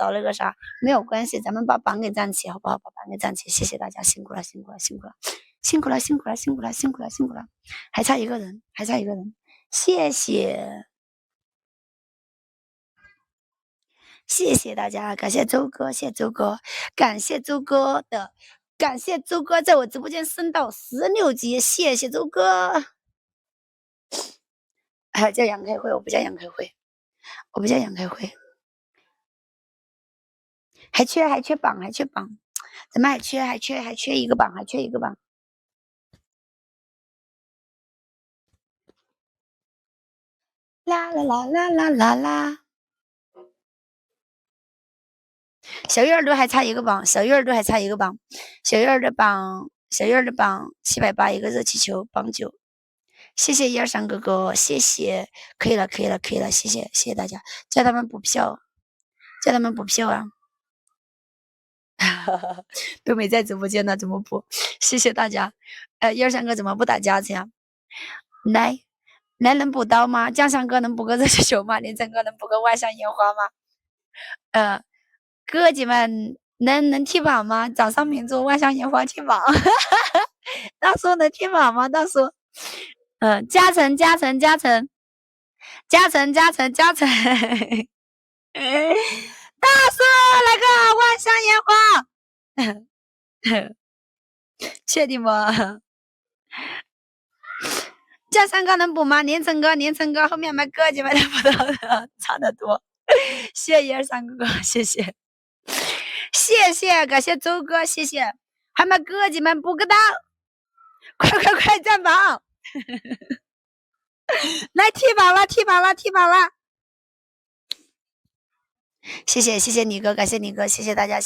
到那个啥，没有关系，咱们把榜给站起，好不好？把榜给站起，谢谢大家，辛苦了，辛苦了，辛苦了，辛苦了，辛苦了，辛苦了，辛苦了，辛苦了，还差一个人，还差一个人，谢谢。谢谢大家，感谢周哥，谢谢周哥，感谢周哥在我直播间升到16级，谢谢周哥。叫杨开慧，我不叫杨开慧，我不叫杨开慧。还缺榜，咱们还缺一个榜，还缺一个榜。啦啦啦啦啦啦啦。小月儿都还差一个榜，小月儿的榜780一个热气球，榜9。谢谢123哥哥，谢谢，可以了，谢谢大家，叫他们补票啊！都没在直播间呢，怎么补？谢谢大家。123哥怎么不打架子呀？来能补刀吗？江山哥能补个热气球吗？林晨哥能补个万象烟花吗？哥姐们能踢榜吗？掌上明珠万象烟花踢榜。大叔能踢榜吗？大叔。加成。大叔来个万象烟花。确定吗？江山哥能补吗？连城哥后面买哥姐们能补到的，差得多。谢谢123哥哥，谢谢，感谢周哥，谢谢，还买哥姐们补个刀，快站榜。来踢榜了！谢谢你哥，感谢你哥，谢谢大家，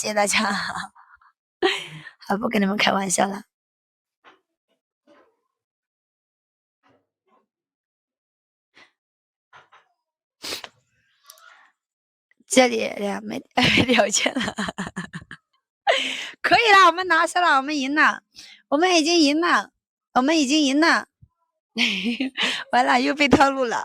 好，不跟你们开玩笑了。这里没了解了。可以了，我们拿下了，我们赢了，我们已经赢了。完了，又被套路了。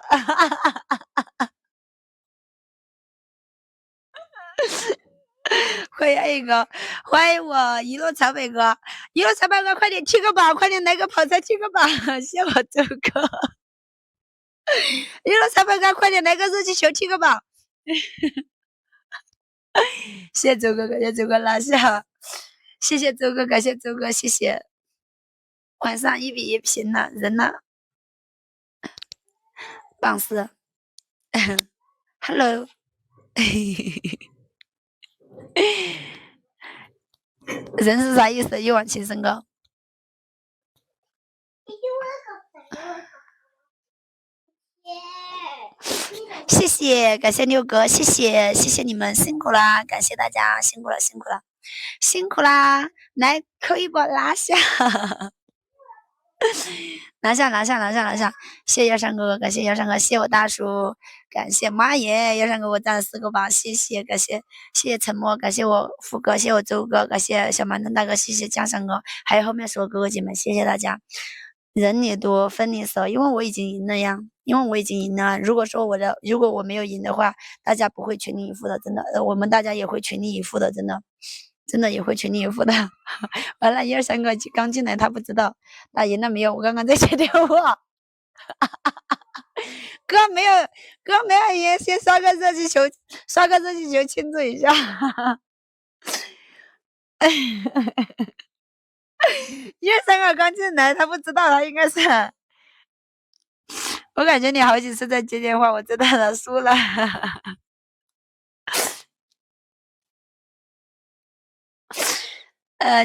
欢迎A哥，欢迎我一路朝北哥，快点踢个榜，快点来个跑车踢个榜，谢我周哥。一路朝北哥，快点来个热气球踢个榜。谢谢周哥，感谢周哥拉下，谢谢周哥，感谢周哥，谢谢。晚上1比1平了，人呢？榜4。Hello。人是啥意思？一往情深高。谢谢，感谢六哥，谢谢你们，辛苦啦，感谢大家，辛苦啦，来扣一波拉下。拿下！谢谢123哥哥，感谢123哥，谢谢我大叔，感谢妈耶，123哥我占了4个榜，谢谢，感谢沉默，感谢我福哥，谢谢我周哥，感谢小馒头大哥，谢谢江山哥，还有后面所有哥哥姐们，谢谢大家。人你多分你少，因为我已经赢了呀，如果我没有赢的话，大家不会全力以赴的，真的，我们大家也会全力以赴的，真的也会全力以赴的。完了，123个刚进来，他不知道打赢了没有，我刚刚在接电话。哥没有赢，先刷个热气球庆祝一下。123个刚进来，他不知道，他应该是，我感觉你好几次在接电话，我知道了，输了。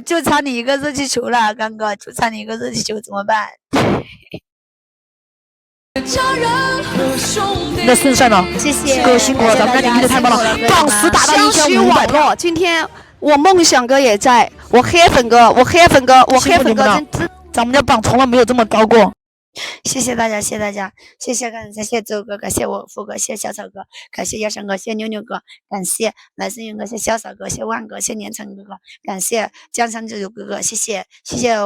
就差你一个热气球了，刚哥，就差你一个热气球，怎么办？那胜算了，谢谢哥辛苦了，咱们这赢得太棒了，榜10打到1500多。今天我梦想哥也在，我黑粉哥真，咱们家榜从来没有这么高过。谢谢大家，谢谢周哥，感谢我福哥，谢谢小草哥，感谢123哥，谢谢妞哥，感谢来生云哥，谢谢潇洒哥，谢谢万哥，谢谢连城哥哥，感谢江山九九哥哥，谢谢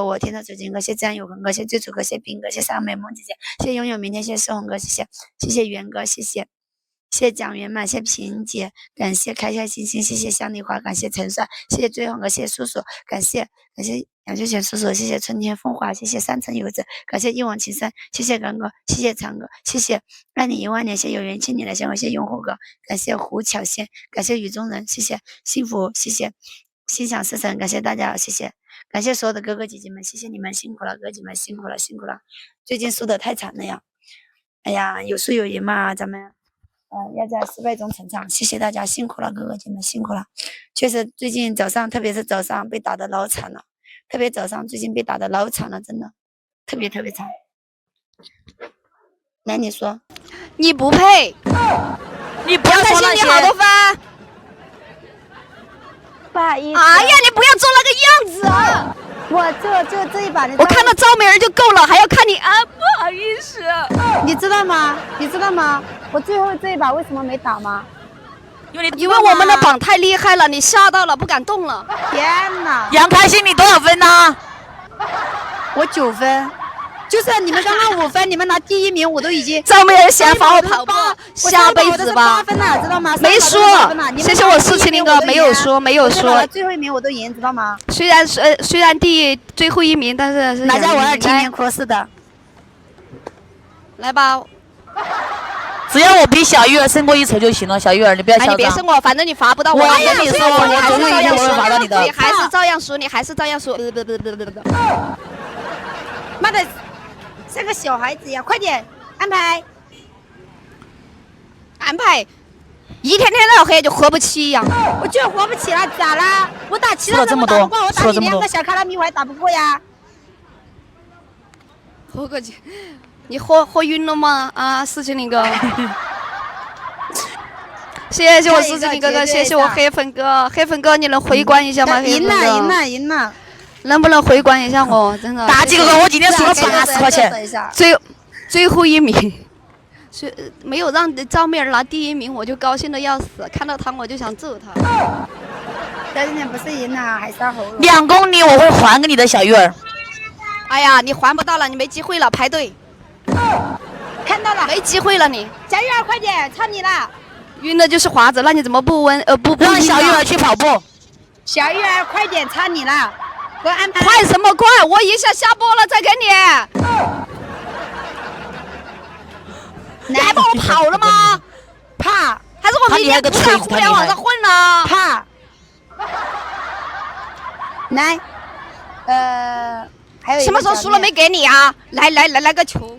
我天道水晶哥，谢谢战友恒哥，谢谢最楚哥，谢谢兵哥，谢谢三美梦姐姐，谢谢拥有明天，谢谢世红哥，谢谢袁哥，谢谢谢谢蒋圆满，谢谢萍姐，感谢开开心心，谢谢香梨花，感谢陈帅，谢谢追红哥，谢谢叔叔，感谢杨秀贤叔叔，谢谢春天风华，谢谢三层游子，感谢一往情深，谢谢刚哥，谢谢长哥，谢谢爱你1万年，谢谢有缘千里来相会，谢谢拥护哥，感谢胡巧仙，感谢雨中人，谢谢幸福，谢谢心想事成，感谢大家，谢谢。感谢所有的哥哥姐姐们，谢谢你们辛苦了，哥姐们辛苦了，辛苦了。最近输得太惨了呀！哎呀，有输有赢嘛，咱们要在失败中成长。谢谢大家辛苦了，哥哥姐姐们辛苦了。确实，最近早上，特别是早上被打得老惨了，特别早上最近被打得老惨了，真的特别特别惨。来，你说，你不配，你不要说那些。你好多分。不好意思。哎呀，你不要做那个样子啊！我就这一把，我看到赵美儿就够了，还要看你啊！不好意思，你知道吗？你知道吗？我最后这一把为什么没打吗？因为我们的榜太厉害了，你吓到了，不敢动了。天哪！杨开心，你多少分呢？我9分。就是你们刚刚5分，你们拿第1名，我都已经。赵美儿嫌罚我跑步，下辈子吧。8分了，知道吗？没说，谢谢我470哥，没有说，没有说。最后1名我都赢，知道吗？虽然最后1名，但是哪家我要天天哭似的。来吧，只要我比小玉儿胜过1筹就行了，小玉儿你不要嚣张。你别胜我，反正你罚不到我。我跟你说，我总有一天我会罚到你的。你还是照样输，你还是照样输。妈的！像个小孩子一样，快点安排，一天天到黑就活不起一样。我就活不起了，咋啦？我打其他人我打不过，我打你2个小卡拉米我还打不过呀。喝个酒，你喝晕了吗？啊，470哥，谢谢我470哥哥，谢谢我黑粉哥，黑粉哥你能回关一下吗？赢了。能不能回关一下我？真的。打几个我今天输了80块钱。最后1名，没有让赵妹儿拿第1名，我就高兴的要死。看到她我就想揍她。但是你不是赢了，还杀喉咙。2公里我会还给你的，小玉儿。哎呀，你还不到了，你没机会了，排队。看到了，没机会了你。小玉儿，快点，差你了。晕的就是华子，那你怎么不让小玉儿去跑步？小玉儿，快点，差你了。给我安排。快什么快？我一下下播了再给你。你还帮我跑了吗？怕？还是我明天不在互联网上混呢？怕？来，还有什么时候输了没给你啊？来个球。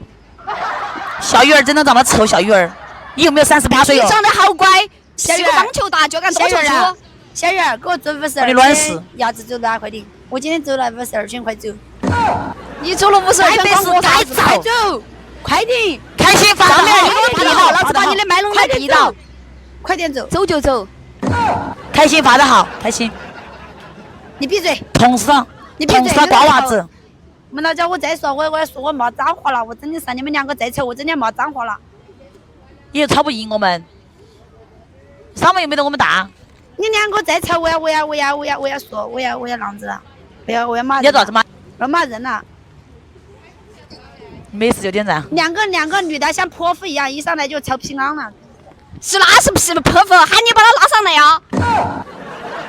小玉儿真的长得丑，小玉儿，你有没有38岁哦？你长得好乖，是个棒球打就敢多球出。小玉儿，给我走52。你乱死！鸭子走了，快点！我今天走了52圈，快走！你走了52圈，我快走！快点！开心发到，你给我地道，老子把你的麦弄来地道！快点走！走就走！开心发得好，开心！你闭嘴！同事上，同事挂袜子。我们老家我再说，我要说我骂脏话了，我真的是你们2个再扯，我真的要骂脏话了。也吵不赢我们，上面又没得我们大。你2个再吵，我要说，我要浪子了，我要骂人。你要咋子骂？我要骂人了。没事就点赞。两个女的像泼妇一样，一上来就吵平安了。是那是不是泼妇？喊你把她拉上来呀！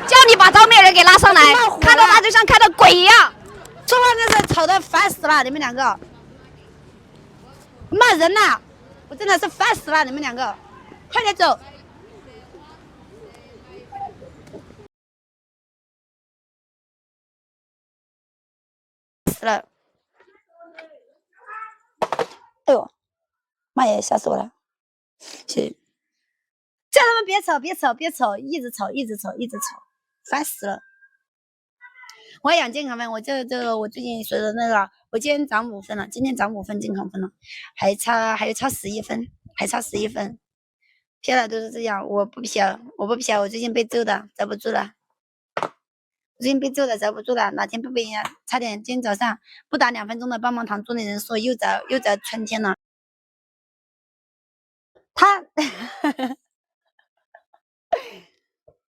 叫你把赵美儿给拉上来，看到她就像看到鬼一样。这玩意是吵得烦死了，你们2个骂人呐！我真的是烦死了，你们2个，快点走！死了！哎呦，妈耶，吓死我了！行，叫他们别吵，一直吵，烦死了！我要养健康分，我我最近学的那个，我今天涨5分了，今天涨5分健康分了，还差11分，骗了都是这样，我不骗，我最近被揍的，遭不住了，哪天不被人家差点，今天早上不打2分钟的棒棒糖，助力人说又遭春天了，他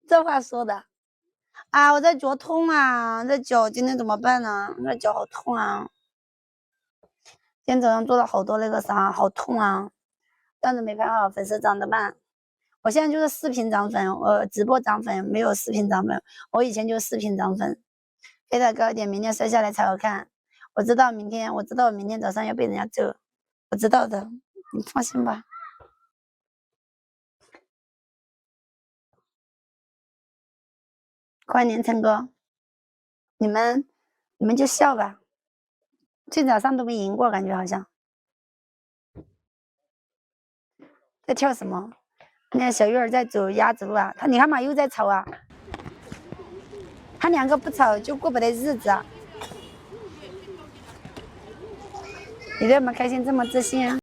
这话说的。啊，我这脚痛啊，这脚今天怎么办呢？这脚好痛啊！今天早上做了好多那个啥，好痛啊！但是没办法，粉丝长得慢，我现在就是视频涨粉，直播涨粉，没有视频涨粉。我以前就视频涨粉，飞得高一点，明天摔下来才好看。我知道我明天早上要被人家揍，我知道的，你放心吧。欢迎陈哥，你们就笑吧，最早上都没赢过，感觉好像。在跳什么？那小玉儿在走鸭子路啊，你看嘛又在吵啊，他两个不吵就过不得日子啊。你这么开心，这么自信啊？